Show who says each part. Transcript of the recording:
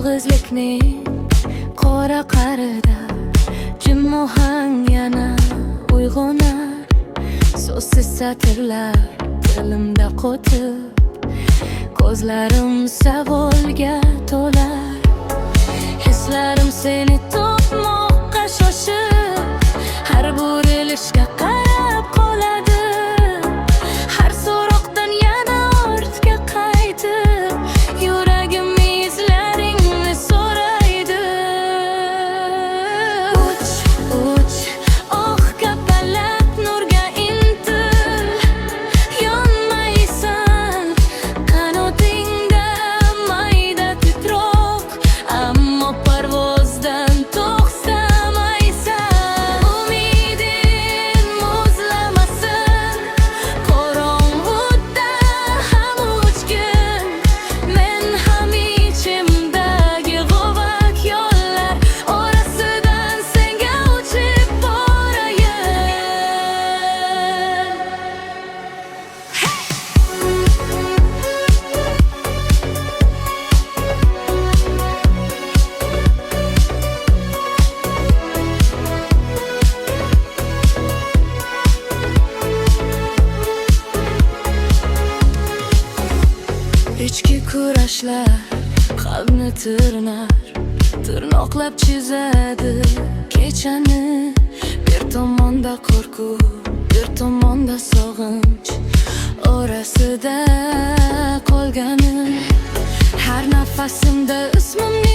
Speaker 1: yolg'izlikning qora qarida jim ohang yana uyg'onar. So'zsiz satrlar dilimda qotib, ko'zlarim savolga to'lar. Hislarim seni topmoqqa shoshib, har burilishga qarab qoladi. Har so'roqdan yana ortga qaytib, yuragim izlaringni so'raydi. Uch, uch, oh kapalak nurga intil, yonmaysan qanotingda mayda titroq, ammo parvozdan to'xtamaysan. Umidin muzlamasin qorong'uda ham o'chgin, men ham ichimdagi g'ovak yo'llar orasidan senga uchib borayin. Ichki kurashlar qalbni tirnar, tirnoqlab chizadi kechani. Bir tomonda qo'rquv, bir tomonda sog'inch orasida qolganim. Har nafasimda ismimni